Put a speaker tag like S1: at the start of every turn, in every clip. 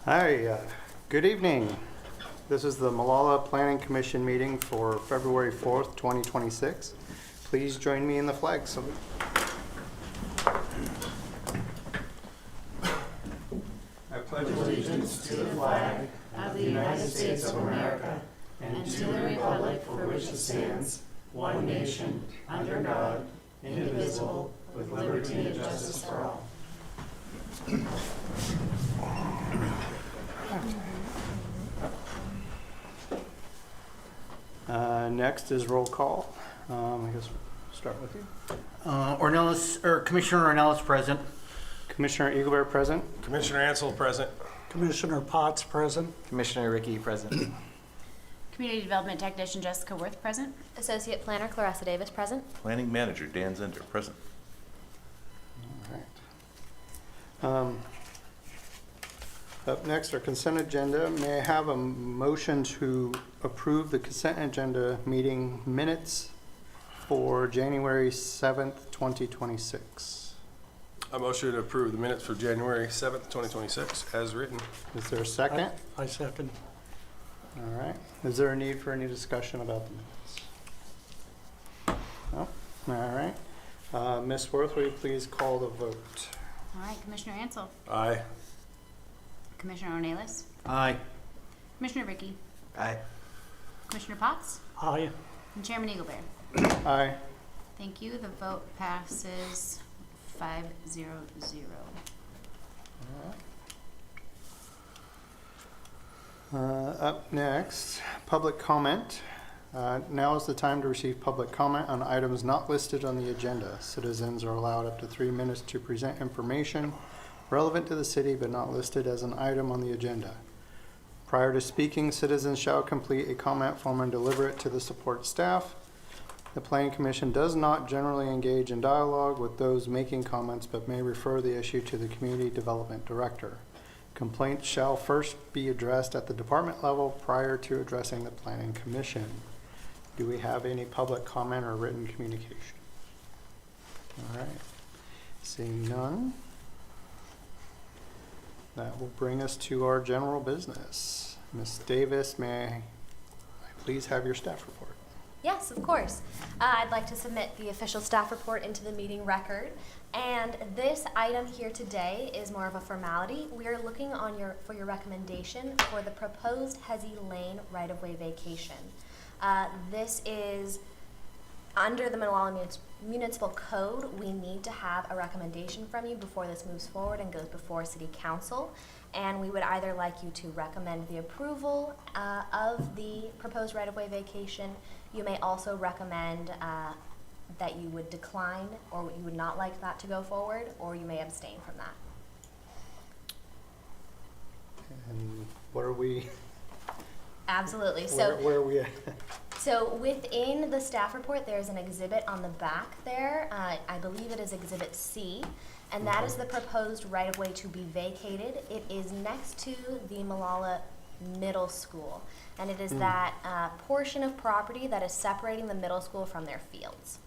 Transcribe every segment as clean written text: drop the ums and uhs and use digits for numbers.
S1: Hi, good evening. This is the Molalla Planning Commission meeting for February 4th, 2026. Please join me in the flag salute. I pledge allegiance to the flag
S2: of the United States of America and to the republic for which it stands, one nation, under God, indivisible, with liberty and justice for all.
S1: Next is roll call. I guess we'll start with you.
S3: Commissioner Ornelas present.
S1: Commissioner Eaglebear present.
S4: Commissioner Ansel present.
S5: Commissioner Potts present.
S6: Commissioner Ricky present.
S2: Community Development Technician Jessica Worth present.
S7: Associate Planner Clarissa Davis present.
S8: Planning Manager Dan Zender present.
S1: All right. Up next, our consent agenda. May I have a motion to approve the consent agenda meeting minutes for January 7th, 2026?
S4: I motion to approve the minutes for January 7th, 2026 as written.
S1: Is there a second?
S5: I second.
S1: All right. Is there a need for any discussion about the minutes? No? All right. Ms. Worth, will you please call the vote?
S2: All right, Commissioner Ansel,
S4: Aye.
S2: Commissioner Ornelas,
S3: Aye.
S2: Commissioner Ricky,
S6: Aye.
S2: Commissioner Potts,
S5: Aye.
S2: and Chairman Eaglebear.
S1: Aye.
S2: Thank you. The vote passes 5-0-0.
S1: Up next, public comment. Now is the time to receive public comment on items not listed on the agenda. Citizens are allowed up to 3 minutes to present information relevant to the city but not listed as an item on the agenda. Prior to speaking, citizens shall complete a comment form and deliver it to the support staff. The Planning Commission does not generally engage in dialogue with those making comments but may refer the issue to the Community Development Director. Complaints shall first be addressed at the department level prior to addressing the Planning Commission. Do we have any public comment or written communication? All right. Seeing none, that will bring us to our general business. Ms. Davis, may I please have your staff report?
S7: Yes, of course. I'd like to submit the official staff report into the meeting record. And this item here today is more of a formality. We are looking for your recommendation for the proposed Hezzy Lane right-of-way vacation. This is under the Molalla Municipal Code. We need to have a recommendation from you before this moves forward and goes before City Council. And we would either like you to recommend the approval of the proposed right-of-way vacation. You may also recommend that you would decline or you would not like that to go forward, or you may abstain from that.
S1: And what are we?
S7: Absolutely.
S1: Where are we at?
S7: So within the staff report, there's an exhibit on the back there. I believe it is Exhibit C, and that is the proposed right-of-way to be vacated. It is next to the Molalla Middle School, and it is that portion of property that is separating the middle school from their fields.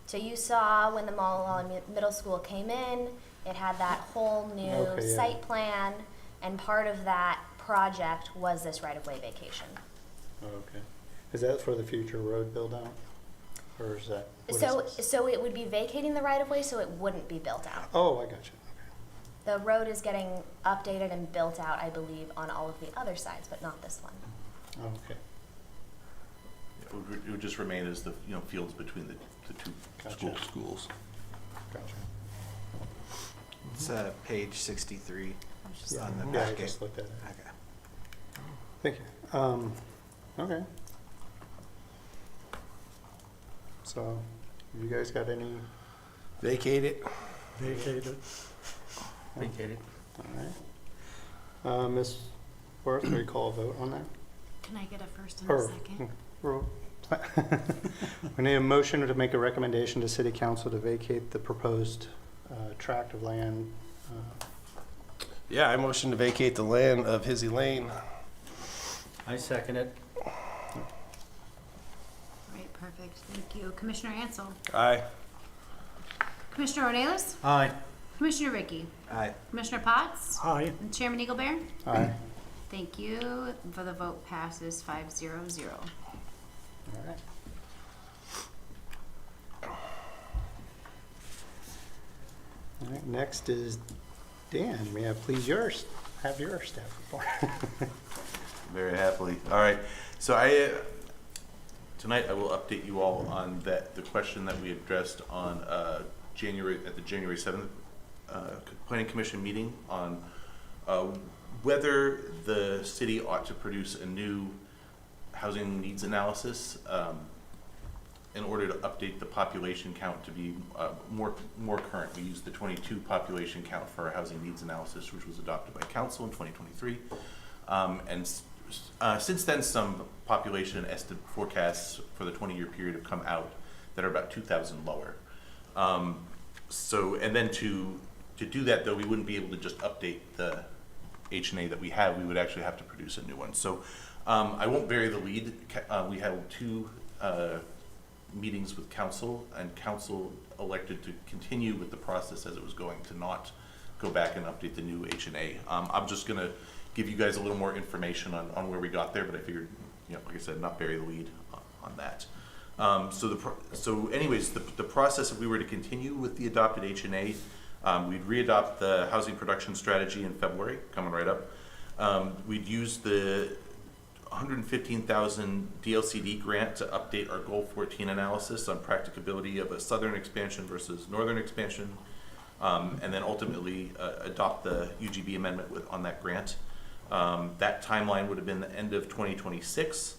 S7: So you saw when the Molalla Middle School came in, it had that whole new site plan, and part of that project was this right-of-way vacation.
S1: Okay. Is that for the future road build out? Or is that?
S7: So it would be vacating the right-of-way, so it wouldn't be built out.
S1: Oh, I got you.
S7: The road is getting updated and built out, I believe, on all of the other sides, but not this one.
S1: Okay. Okay.
S8: It would just remain as the fields between the two schools.
S1: Gotcha.
S6: It's page 63
S1: Yeah,
S6: on the
S1: yeah, I
S6: packet.
S1: just looked at it.
S6: Okay.
S1: Thank you. Okay. So, you guys got any?
S4: Vacate it.
S5: Vacated.
S3: Vacated.
S1: All right. Ms. Worth, will you call a vote on that?
S2: Can I get a first and a second?
S1: We need a motion to make a recommendation to City Council to vacate the proposed tract of land.
S4: Yeah, I motion to vacate the land of Hezzy Lane.
S3: I second it.
S2: Right, perfect. Thank you. Commissioner Ansel,
S4: Aye.
S2: Commissioner Ornelas,
S3: Aye.
S2: Commissioner Ricky,
S6: Aye.
S2: Commissioner Potts,
S5: Aye.
S2: and Chairman Eaglebear.
S1: Aye.
S2: Thank you. For the vote passes 5-0-0.
S1: All right. All right, next is Dan. May I please have your staff report?
S8: Very happily. All right. So tonight I will update you all on the question that we addressed on at the January 7th Planning Commission meeting on whether the city ought to produce a new housing needs analysis in order to update the population count to be more current. We used the 22 population count for our housing needs analysis, which was adopted by council in 2023. Since then, some population forecasts for the 20-year period have come out that are about 2,000 lower. And then to do that, though, we wouldn't be able to just update the H&A that we have. We would actually have to produce a new one. So I won't bury the lead. We had 2 meetings with council, and council elected to continue with the process as it was going, to not go back and update the new H&A. I'm just going to give you guys a little more information on where we got there, but I figured, like I said, not bury the lead on that. Anyways, the process, if we were to continue with the adopted H&A, we'd re-adopt the housing production strategy in February, coming right up. We'd use the $115,000 DLCD grant to update our Goal 14 analysis on practicability of a southern expansion versus northern expansion, and then ultimately adopt the UGB amendment on that grant. That timeline would have been the end of 2026,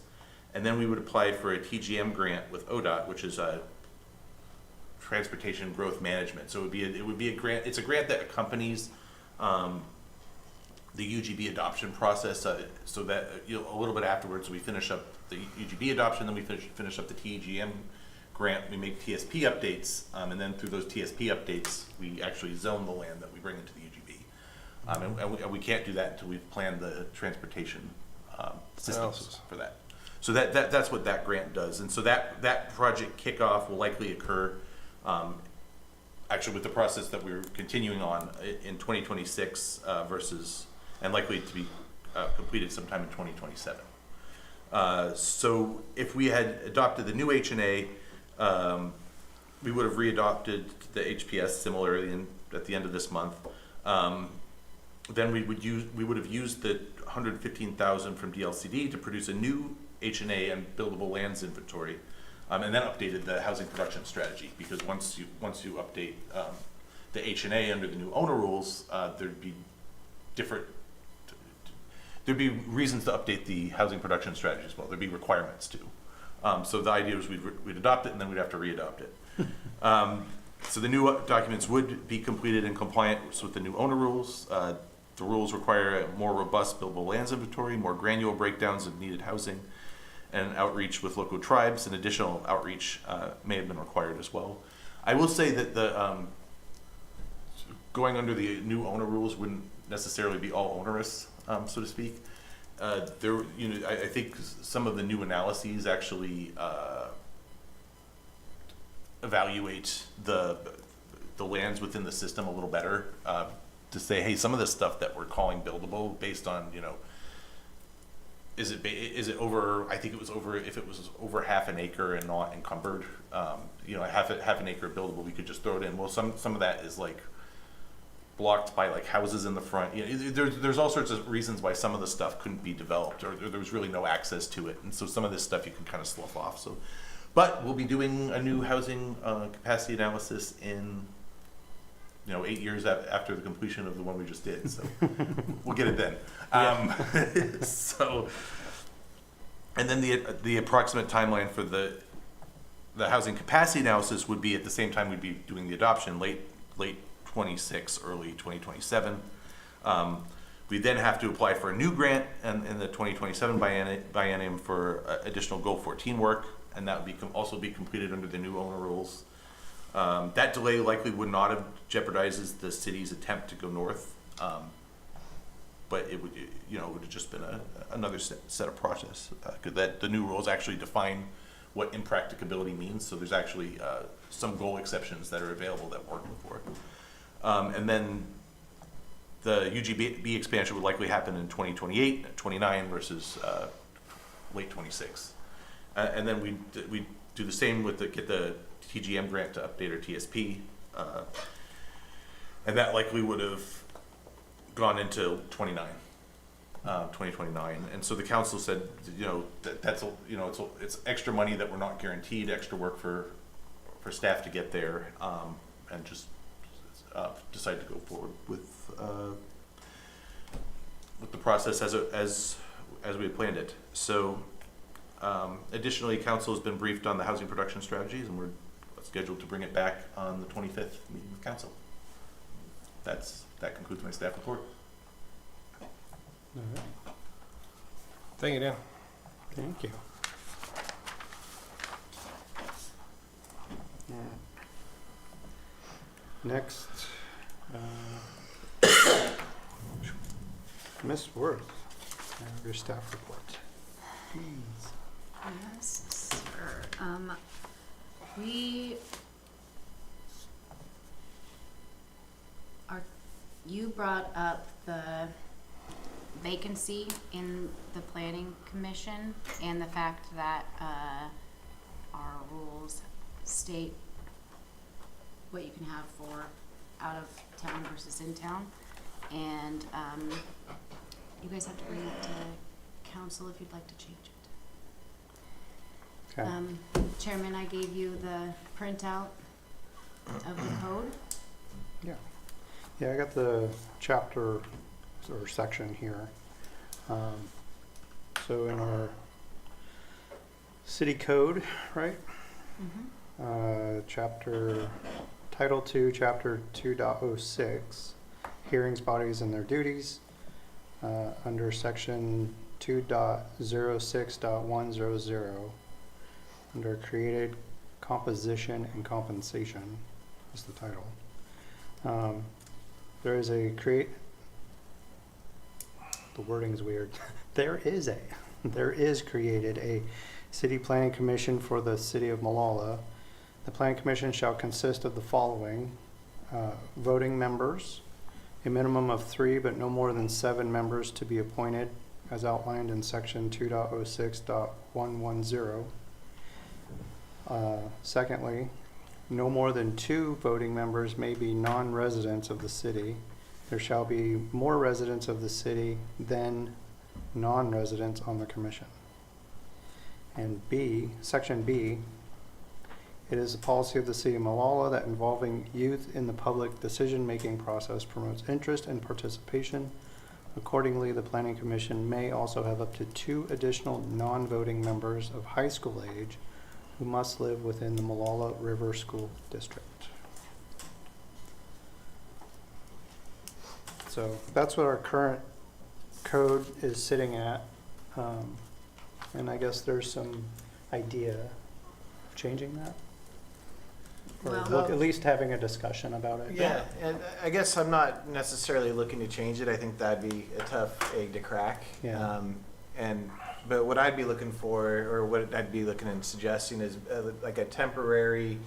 S8: and then we would apply for a TGM grant with ODOT, which is a Transportation Growth Management. So it would be a grant. It's a grant that accompanies the UGB adoption process, so that a little bit afterwards we finish up the UGB adoption, then we finish up the TGM grant. We make TSP updates, and then through those TSP updates, we actually zone the land that we bring into the UGB. And we can't do that until we've planned the transportation systems for that. So that's what that grant does. And so that project kickoff will likely occur actually with the process that we're continuing on in 2026 and likely to be completed sometime in 2027. So if we had adopted the new H&A, we would have readopted the HPS similarly at the end of this month. Then we would have used the $115,000 from DLCD to produce a new H&A and buildable lands inventory, and then updated the housing production strategy, because once you update the H&A under the new owner rules, there'd be reasons to update the housing production strategy as well. There'd be requirements too. So the idea was we'd adopt it and then we'd have to re-adopt it. So the new documents would be completed in compliance with the new owner rules. The rules require a more robust buildable lands inventory, more granular breakdowns of needed housing, and outreach with local tribes, and additional outreach may have been required as well. I will say that the going under the new owner rules wouldn't necessarily be all onerous, so to speak. I think some of the new analyses actually evaluate the lands within the system a little better, to say, hey, some of this stuff that we're calling buildable based on, is it over, I think it was over, if it was over half an acre and not encumbered, half an acre buildable, we could just throw it in. Well, some of that is like blocked by like houses in the front. There's all sorts of reasons why some of the stuff couldn't be developed, or there was really no access to it. And so some of this stuff you can kind of slough off. So, but we'll be doing a new housing capacity analysis in 8 years after the completion of the one we just did. So we'll get it then. And then the approximate timeline for the housing capacity analysis would be at the same time we'd be doing the adoption, late 26, early 2027. We then have to apply for a new grant in the 2027 biennium for additional Goal 14 work, and that would also be completed under the new owner rules. That delay likely would not have jeopardizes the city's attempt to go north, but it would have just been another set of process, because the new rules actually define what impracticability means. So there's actually some goal exceptions that are available that weren't before. And then the UGB expansion would likely happen in 2028, 29 versus late 26. And then we do the same with get the TGM grant to update our TSP. And that likely would have gone into 2029. And so the council said, it's extra money that we're not guaranteed, extra work for staff to get there, and just decide to go forward with the process as we had planned it. So additionally, council has been briefed on the housing production strategies, and we're scheduled to bring it back on the 25th meeting with council. That concludes my staff report.
S1: All right.
S4: Thank you, Dan.
S1: Thank you. Next, Ms. Worth, your staff report.
S2: Yes, sir. You brought up the vacancy in the planning commission and the fact that our rules state what you can have for out of town versus in town. And you guys have to bring that to council if you'd like to change it.
S1: Okay.
S2: Chairman, I gave you the printout of the code.
S1: Yeah. Yeah, I got the chapter or section here. So in our city code, right? Title 2, Chapter 2.06, hearings, bodies, and their duties. Under Section 2.06.100, under created composition and compensation is the title. There is the wording's weird. There is created a city planning commission for the city of Molalla. The planning commission shall consist of the following: voting members, a minimum of 3 but no more than 7 members to be appointed as outlined in section 2.06.110. Secondly, no more than 2 voting members may be non-residents of the city. There shall be more residents of the city than non-residents on the commission. And B, section B, it is the policy of the city of Molalla that involving youth in the public decision-making process promotes interest and participation. Accordingly, the Planning Commission may also have up to 2 additional non-voting members of high school age who must live within the Molalla River School District. So that's what our current code is sitting at. And I guess there's some idea of changing that. Or
S6: Well-
S1: at least having a discussion about it.
S6: Yeah, and I guess I'm not necessarily looking to change it. I think that'd be a tough egg to crack.
S1: Yeah.
S6: But what I'd be looking for, or what I'd be looking and suggesting is like a temporary,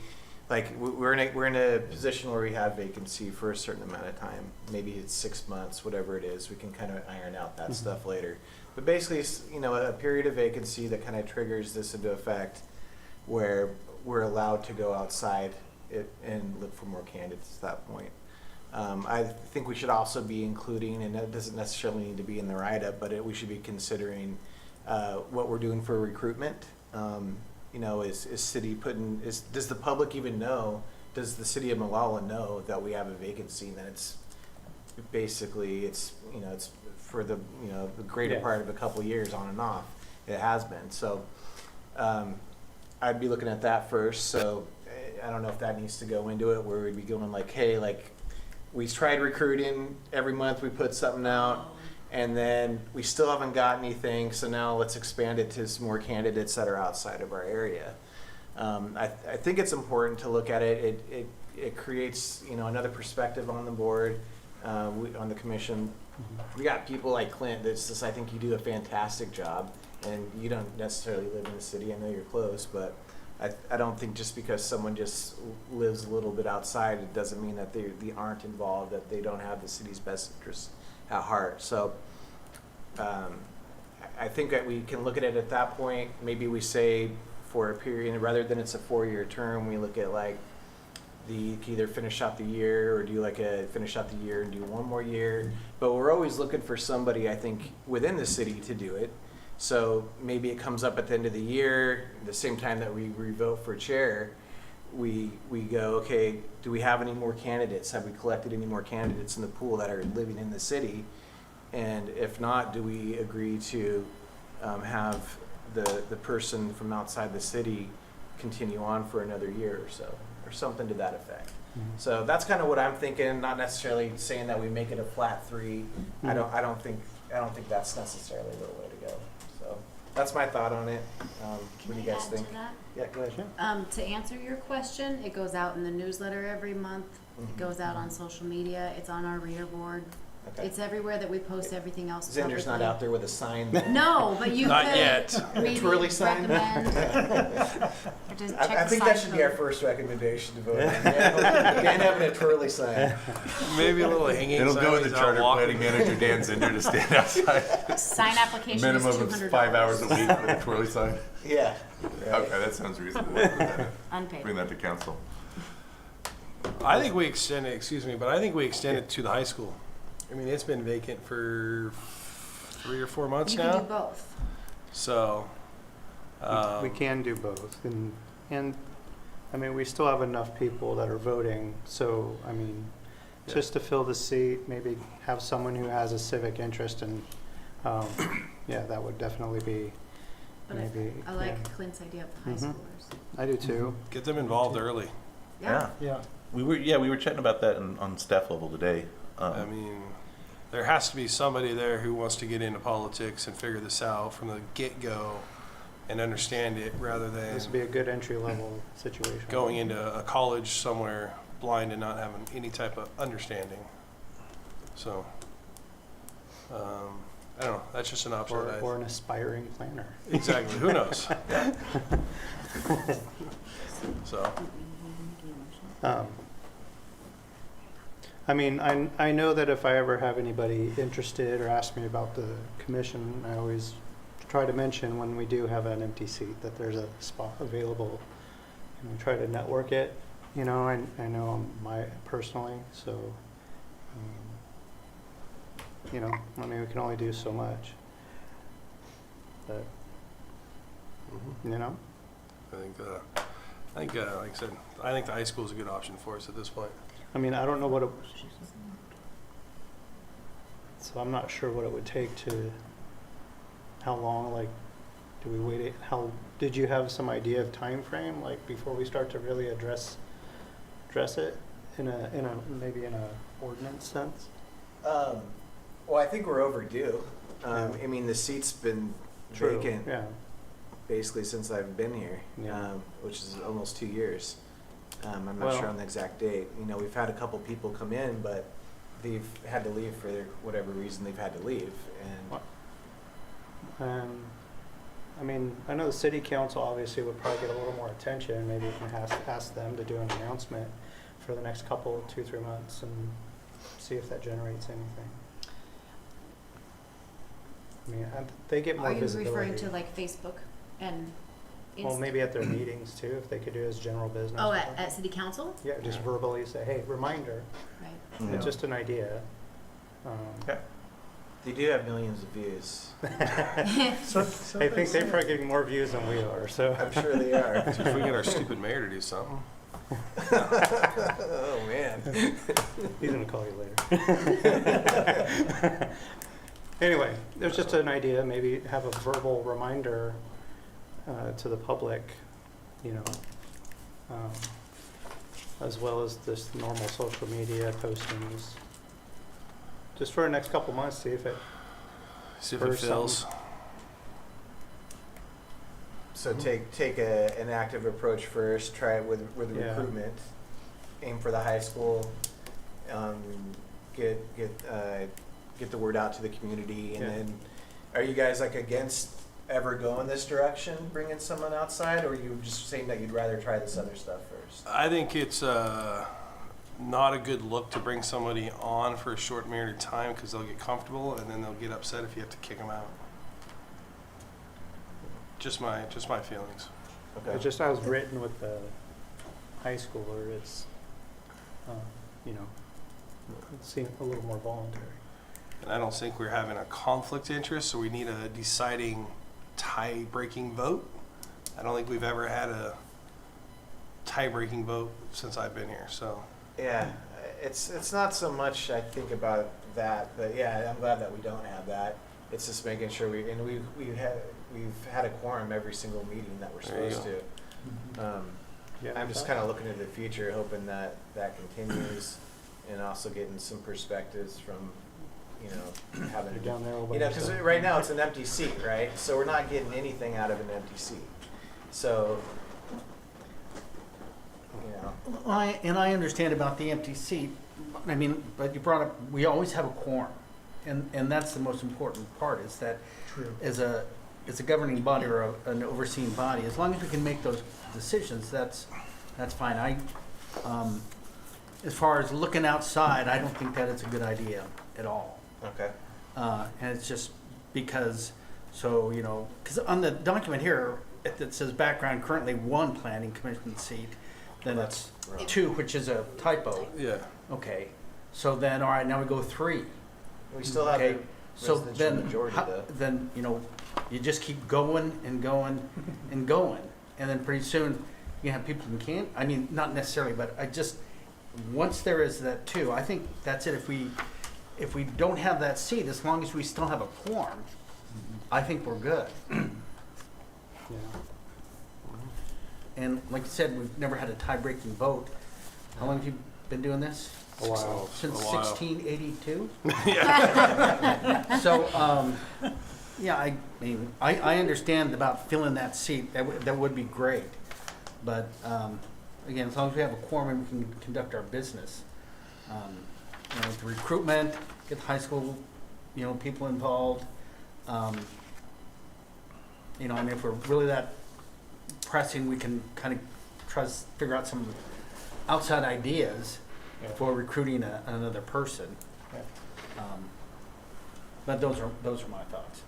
S6: like we're in a position where we have vacancy for a certain amount of time. Maybe it's 6 months, whatever it is. We can kind of iron out that stuff later. But basically, it's, a period of vacancy that kind of triggers this into effect, where we're allowed to go outside and look for more candidates at that point. I think we should also be including, and that doesn't necessarily need to be in the write-up, but we should be considering what we're doing for recruitment. Does the public even know, does the city of Molalla know that we have a vacancy, and that it's for the greater part of a couple of years on and off. It has been. So I'd be looking at that first. So I don't know if that needs to go into it, where we'd be going like, hey, like we tried recruiting, every month we put something out, and then we still haven't got anything, so now let's expand it to some more candidates that are outside of our area. I think it's important to look at it. It creates another perspective on the board, on the commission. We got people like Clint that's just, I think you do a fantastic job, and you don't necessarily live in the city. I know you're close, but I don't think just because someone just lives a little bit outside, it doesn't mean that they aren't involved, that they don't have the city's best interests at heart. So I think that we can look at it at that point. Maybe we say for a period, rather than it's a 4-year term, we look at like you can either finish out the year or do like a finish out the year and do 1 more year. But we're always looking for somebody, I think, within the city to do it. So maybe it comes up at the end of the year, the same time that we vote for chair, we go, okay, do we have any more candidates? Have we collected any more candidates in the pool that are living in the city? And if not, do we agree to have the person from outside the city continue on for another year or so, or something to that effect? So that's kind of what I'm thinking, not necessarily saying that we make it a flat 3. I don't think that's necessarily the way to go. So that's my thought on it. What do you guys think? Yeah, go ahead.
S2: To answer your question, it goes out in the newsletter every month. It goes out on social media. It's on our reader board.
S6: Okay.
S2: It's everywhere that we post everything else.
S6: Zinder's not
S2: publicly.
S6: out there with a sign.
S2: No, but you
S4: Not
S2: could
S4: yet.
S2: maybe
S6: A twirly sign?
S2: recommend. Or just check
S6: I
S2: the
S6: think that
S2: sign
S6: should be our
S2: code.
S6: first recommendation to vote on. Can't having a twirly sign.
S4: Maybe a little hanging
S8: It'll
S4: sign
S8: go with
S4: when
S8: the
S4: he's out
S8: charter
S4: walking.
S8: planning manager, Dan Zinder, to stand outside.
S2: Sign application is
S8: Minimum
S2: $200.
S8: of 5 hours a week with a twirly sign.
S6: Yeah.
S8: Okay, that sounds reasonable. We'll bring that-
S2: Unpaid.
S8: Bring that to council.
S4: I think we extend it, but I think we extend it to the high school. I mean, it's been vacant for 3 or 4 months
S2: You
S4: now.
S2: can do both.
S4: So,
S1: We can do both, and I mean, we still have enough people that are voting, so, I mean,
S4: Yeah.
S1: just to fill the seat, maybe have someone who has a civic interest, and, yeah, that would definitely be,
S2: But
S1: maybe,
S2: I like
S1: yeah.
S2: Clint's idea of the high
S1: Mhm.
S2: schoolers.
S1: I do too.
S4: get them involved early.
S2: Yeah.
S5: Yeah.
S8: We were chatting about that on staff level today.
S4: I mean, there has to be somebody there who wants to get into politics and figure this out from the get-go and understand it rather than
S1: This would be a good entry-level situation.
S4: going into a college somewhere blind and not having any type of understanding. So, I don't know. That's just an option.
S1: Or,
S4: that
S1: or an aspiring planner.
S4: exactly. Who knows? So,
S1: I mean, I know that if I ever have anybody interested or ask me about the commission, I always try to mention when we do have an empty seat that there's a spot available. And we try to network it, you know, I know personally, so, you know, I mean, we can only do so much. But, you know?
S4: I think, like I said, I think the high school is a good option for us at this point.
S1: I mean, I don't know what it, so I'm not sure what it would take to, how long, like, do we wait, did you have some idea of time frame, like, before we start to really address it maybe in a ordinance sense?
S6: Well, I think we're overdue. I mean, the seat's been
S1: True,
S6: vacant
S1: yeah,
S6: basically since I've been here,
S1: Yeah.
S6: which is almost 2 years. I'm not
S1: Well-
S6: sure on the exact date. You know, we've had a couple people come in, but they've had to leave for whatever reason they've had to leave. And
S1: I mean, I know the city council obviously would probably get a little more attention, maybe we can ask them to do an announcement for the next couple, 2-3 months, and see if that generates anything. I mean, they get more
S2: Are you
S1: visibility.
S2: referring to like Facebook and
S1: Well, maybe at their meetings too, if they could do it as general business.
S2: Oh,
S1: or
S2: at
S1: something.
S2: city council?
S1: Yeah, just verbally say, hey, reminder,
S2: Right.
S1: it's just an idea.
S8: Okay.
S6: they do have millions of views.
S1: I think they're probably getting more views than we are, so.
S6: I'm sure they are.
S4: If we get our stupid mayor to do something.
S6: Oh, man.
S1: He's gonna call you later. Anyway, there's just an idea, maybe have a verbal reminder to the public, you know, as well as this normal social media postings. Just for the next couple months, see if it,
S4: See if
S1: Or
S4: it fills.
S6: So take an active approach first. Try it with
S1: Yeah.
S6: recruitment. Aim for the high school. Get the word out to the community, and
S1: Yeah.
S6: then, are you guys like against ever go in this direction, bringing someone outside, or are you just saying that you'd rather try this other stuff first?
S4: I think it's not a good look to bring somebody on for a short period of time because they'll get comfortable and then they'll get upset if you have to kick them out. Just my feelings.
S6: Okay.
S1: It's just as written with the high schooler, it's, you know, it seems a little more voluntary.
S4: And I don't think we're having a conflict of interest, so we need a deciding tie-breaking vote. I don't think we've ever had a tie-breaking vote since I've been here, so.
S6: Yeah, it's not so much I think about that, but yeah, I'm glad that we don't have that. It's just making sure we've had a quorum every single meeting that we're
S4: There you
S6: supposed to.
S1: Yeah,
S6: I'm just kind of looking into the future, hoping that that continues, and also getting some perspectives from, you know, having,
S1: You're down there all by
S6: you know, because
S1: yourself.
S6: right now it's an empty seat, right? So we're not getting anything out of an empty seat. So, you know,
S3: I understand about the empty seat. I mean, but you brought up, we always have a quorum. And that's the most important part, is that as a governing body or an overseeing body, as long as we can make those decisions, that's fine. As far as looking outside, I don't think that it's a good idea at all.
S6: okay.
S3: And it's just because, so, you know, because on the document here, it says background currently 1 planning commission seat, then it's
S6: wrong.
S3: 2, which is a typo.
S4: Yeah.
S3: Okay, so then, all right, now we go 3.
S6: We still have
S3: Okay,
S6: the
S3: so
S6: residential
S3: then,
S6: majority though.
S3: then, you know, you just keep going and going and going. And then pretty soon, you have people who can't, I mean, not necessarily, but I just, once there is that 2, I think that's it. If we don't have that seat, as long as we still have a quorum, I think we're good.
S1: Yeah.
S3: And like you said, we've never had a tie-breaking vote. How long have you been doing this?
S1: A while.
S3: Since
S4: A while.
S3: 1682?
S4: Yeah.
S3: So, yeah, I mean, I understand about filling that seat. That would be great. But, again, as long as we have a quorum and we can conduct our business. You know, the recruitment, get the high school, you know, people involved. You know, I mean, if we're really that pressing, we can kind of try to figure out some outside ideas
S1: Yeah.
S3: for recruiting another person.
S1: Yeah.
S3: But those are my thoughts.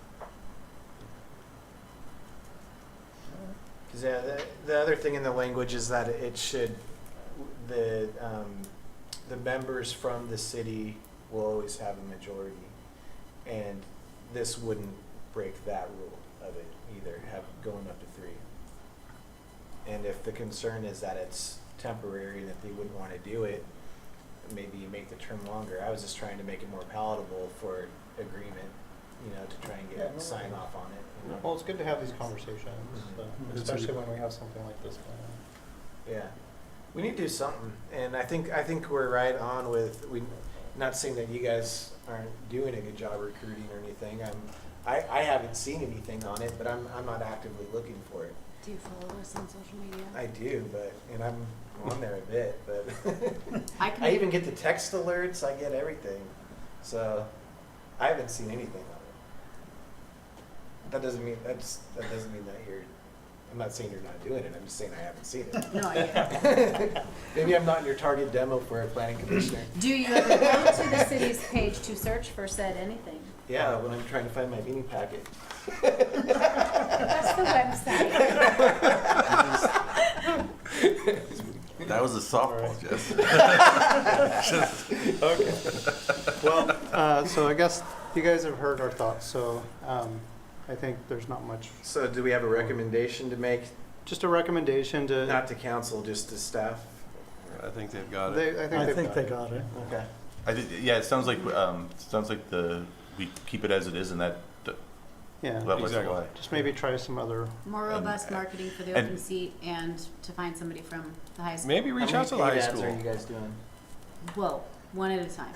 S6: Because yeah, the other thing in the language is that it should, the members from the city will always have a majority, and this wouldn't break that rule of it either, going up to 3. And if the concern is that it's temporary and that they wouldn't want to do it, maybe you make the term longer. I was just trying to make it more palatable for agreement, you know, to try and
S1: Yeah,
S6: get
S1: no
S6: sign
S1: worries.
S6: off on it. You know?
S1: Well, it's good to have these conversations,
S6: Mhm.
S1: especially when we have something like this going on.
S6: Yeah, we need to do something, and I think we're right on with Not saying that you guys aren't doing a good job recruiting or anything. I haven't seen anything on it, but I'm not actively looking for it.
S2: Do you follow us on social media?
S6: I do, and I'm on there a bit, but
S2: I can
S6: I even get the text alerts. I get everything, so I haven't seen anything on it. That doesn't mean that you're. I'm not saying you're not doing it. I'm just saying I haven't seen it.
S2: No, I
S6: Maybe I'm not in your target demo for a planning commissioner.
S2: Do you ever go to the city's page to search for said anything?
S6: Yeah, when I'm trying to find my meeting packet.
S2: That's the website.
S8: That was a softball, Jess.
S1: Okay. Well, so I guess you guys have heard our thoughts, so I think there's not much.
S6: So do we have a recommendation to make,
S1: Just a recommendation to.
S6: not to council, just to staff?
S4: I think they've got it.
S1: I
S5: I think they got it.
S6: Okay.
S8: I think, yeah, it sounds like we keep it as it is, and that
S1: Yeah,
S8: was
S4: Exactly.
S8: why.
S1: just maybe try some other.
S2: More robust marketing for the
S8: and-
S2: open seat and to find somebody from the high school.
S4: Maybe reach
S6: How
S4: out to
S6: many
S4: the high
S6: paid ads are
S4: school.
S6: you guys doing?
S2: Whoa, one at a time.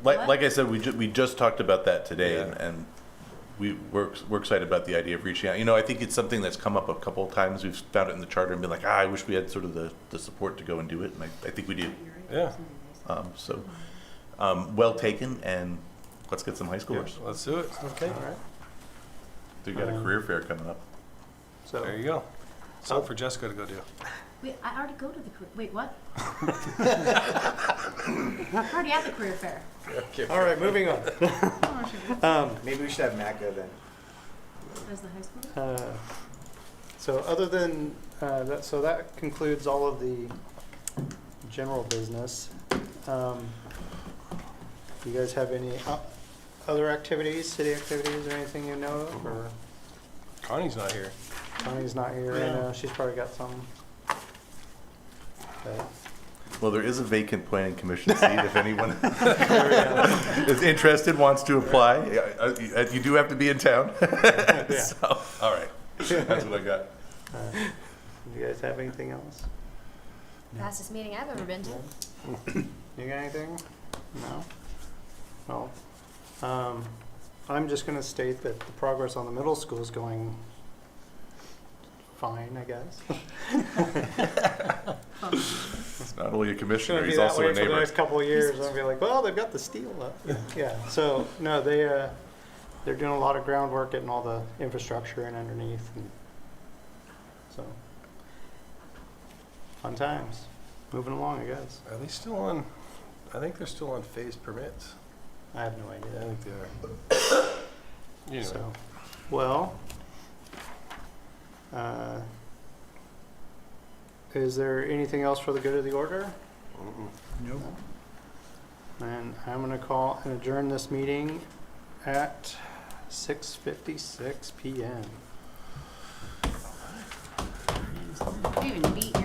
S8: Like I said, we just talked about that today,
S4: Yeah.
S8: and we're excited about the idea of reaching out. You know, I think it's something that's come up a couple of times. We've found it in the charter and been like, I wish we had sort of the support to go and do it, and I think we do.
S4: Yeah.
S8: Well taken, and let's get some high
S4: Yeah,
S8: schoolers.
S4: let's do it.
S1: Okay. All right.
S8: You got a career fair coming up.
S1: So,
S4: There you go. Something for Jessica to go do.
S2: Wait, I already go to the, wait, what? I'm already at the career fair.
S1: all right, moving on.
S6: Maybe we should have Matt go then.
S2: As the high school?
S1: So other than, so that concludes all of the general business. You guys have any other activities, city activities, or anything you know of, or
S4: Connie's not here.
S1: Connie's not here, I know, she's probably got some. But
S8: Well, there is a vacant planning commission seat if anyone is interested, wants to apply. You do have to be in town.
S1: Yeah.
S8: So, all right, that's what I got.
S1: You guys have anything else?
S7: Fastest meeting I've ever been to.
S1: You got anything? No? Well, I'm just gonna state that the progress on the middle school is going fine, I guess.
S8: It's not only a
S1: It's
S8: commissioner,
S1: gonna be
S8: he's
S1: that
S8: also
S1: way
S8: a
S1: for the
S8: neighbor.
S1: next couple of years. I'll be like, well, they've got the steel up. Yeah, so, no, they're doing a lot of groundwork, getting all the infrastructure in underneath, and so, fun times. Moving along, I guess.
S4: Are they still on? I think they're still on phased permits.
S1: I have no
S4: I
S1: idea.
S4: think they are. Anyway,
S1: So, well, is there anything else for the good of the order?
S5: Nope.
S1: And I'm going to call and adjourn this meeting at 6:56 p.m.
S2: We even beat